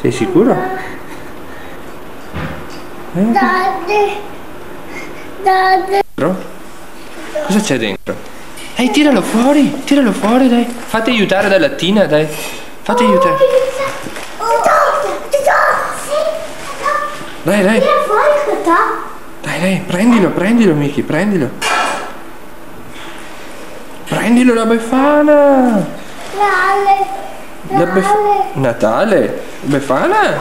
Sei sicuro? Date. Cosa c'è dentro? Tiralo fuori, dai. Fate aiutare dalla lattina, dai. Fate aiutare. Dai. Dai, prendilo, Miki, prendilo. Prendilo la Befana. Natale. Befana.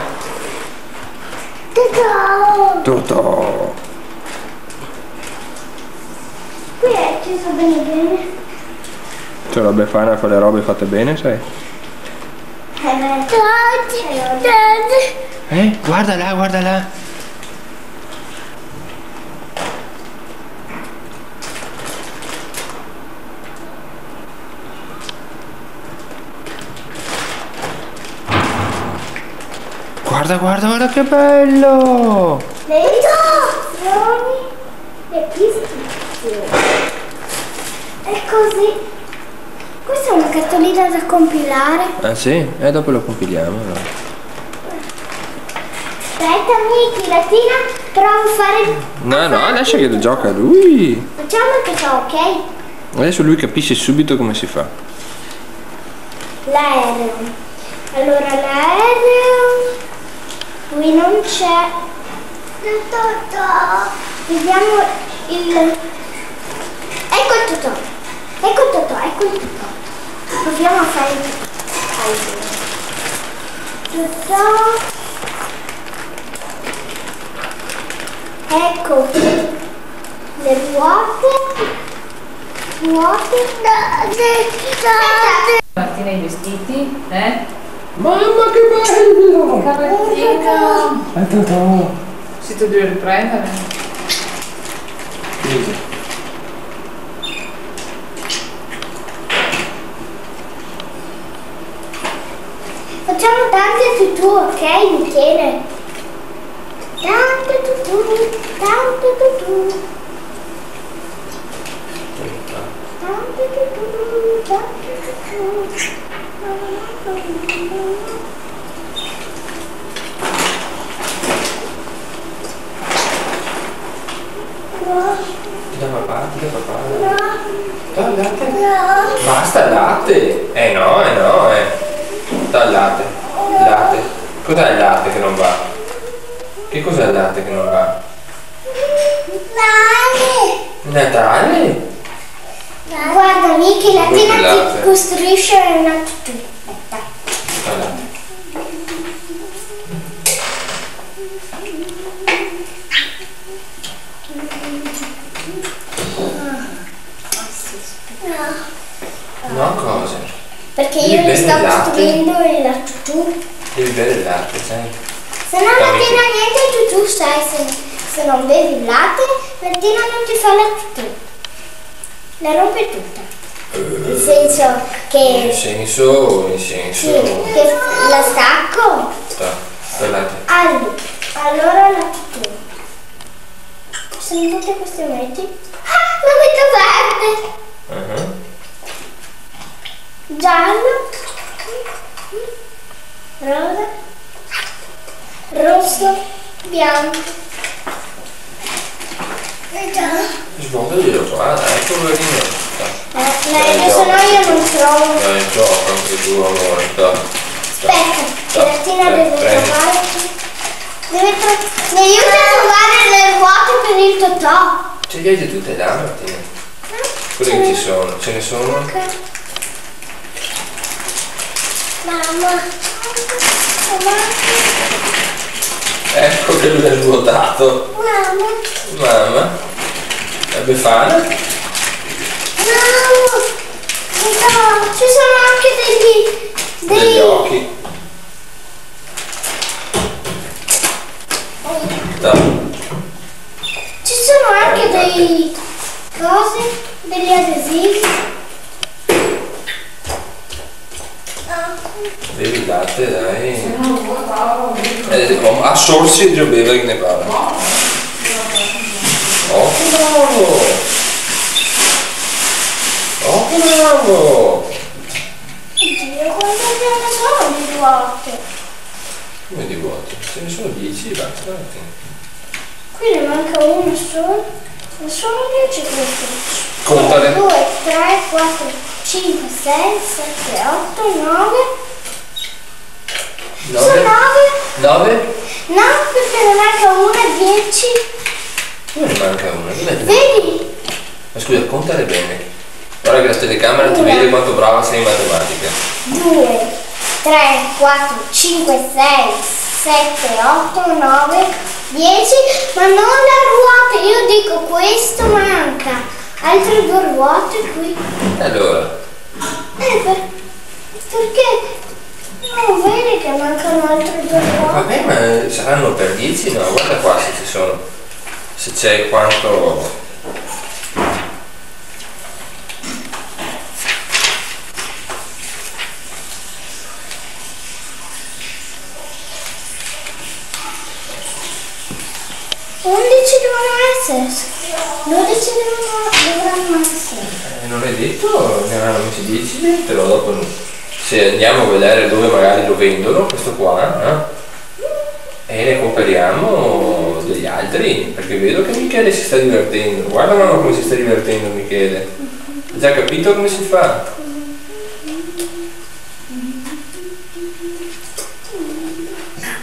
Totò. Qui è chiuso bene. Cioè la Befana fa le robe fatte bene, sai? Guarda là. Guarda che bello! Le istruzioni, è così. Questa è una cartolina da compilare. Ah sì? Dopo lo compiliamo allora. Aspetta Miki, Latina, prova a fare... No, lascia che lo gioca lui. Facciamo che fa, ok? Adesso lui capisce subito come si fa. L'aereo. Allora l'aereo... Qui non c'è. Vediamo il... Ecco il Totò. Proviamo a fare il Totò. Ecco le ruote. Martina i vestiti, eh? Mamma che bello! Carrettino! Totò! Si tu devi riprendere? Scusa. Facciamo tante tutù, ok Michele? Tante tutù. Ti dà papà. Dal latte? Basta il latte! No. Dal latte. Cos'è il latte che non va? Che cos'è il latte che non va? Natale? Guarda Miki, Latina ti costruisce una tutù. Dal latte. No, cosa? Perché io mi sto costruendo la tutù. Devi bere il latte, sai? Se no Latina niente tutù, sai, se non bevi il latte, Latina non ti fa la tutù. La rompe tutta. Nel senso che... In senso... Sì, che la stacco. Dal latte. Allora la tutù. Sono tutte queste metti. La metto verde. Giallo, rosso, bianco. Smontaglielo qua, dai, poverino. Se no io non trovo. Dai, gioca anche tu allora. Aspetta, Latina deve trovare. Mi aiuta a trovare le ruote per il Totò. Ce le hai già tutte là, Martina? Quelle che ci sono, ce ne sono? Ok. Mamma. Ecco che lui è svuotato. Mamma. La Befana? No, ci sono anche degli occhi. No. Ci sono anche dei cose, degli adesivi. Bevi il latte, dai. A sorsi già beve che ne parla. Ottimo! Oddio, quante ne sono di ruote? Come di vuoti? Ce ne sono 10, basta. Qui ne manca uno solo. Ne sono 10 questi. Contale. 2, 3, 4, 5, 6, 7, 8, 9. Sono 9. 9? No, perché ne manca una, 10. Come ne manca una? Vedi? Ma scusa, contale bene. Guarda che la telecamera ti vede quanto brava sei in matematica. 2, 3, 4, 5, 6, 7, 8, 9, 10. Ma non la ruota, io dico questo manca. Altre 2 ruote qui. Allora, Perché? Non vedi che mancano altre 2 ruote? vabbè, ma saranno per 10? No, guarda qua se ci sono. Se c'è quanto. Devono essere. 12 dovranno essere. Non è detto, ne erano messi 10 dentro, dopo se andiamo a vedere dove magari lo vendono, questo qua, e ne compriamo degli altri, perché vedo che Michele si sta divertendo. Guarda mamma come si sta divertendo Michele. Ha già capito come si fa?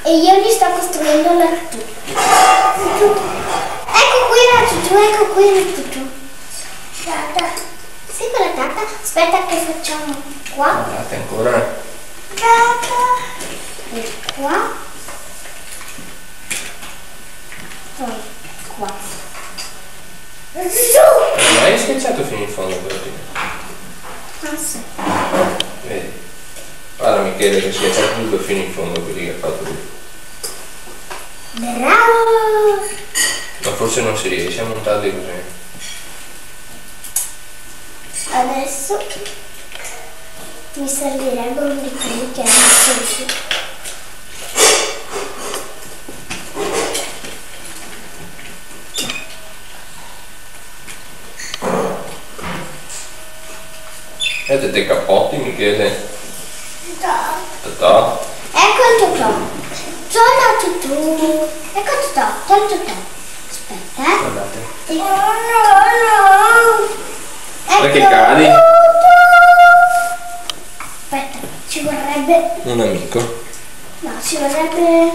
E io gli sto costruendo la tutù. Ecco qui la tutù, ecco qui la tutù. Guarda. Sì, quella tata. Aspetta che facciamo qua. Guardate ancora. E qua. Poi qua. Non hai schiacciato fino in fondo per prima. Ah sì. Vedi? Guarda Michele che si è tutto fino in fondo quelli che ha fatto lui. Bravo! Ma forse non si riesce a montarli così. Adesso mi servirebbe uno di quelli che hanno così. Vedete dei cappotti Michele? Totò. Ecco il tutù. Sono tutù. Ecco il tutù. Sono tutù. Aspetta. Guardate. Ecco. Perché cadi? Aspetta, ci vorrebbe. Un amico. No, ci vorrebbe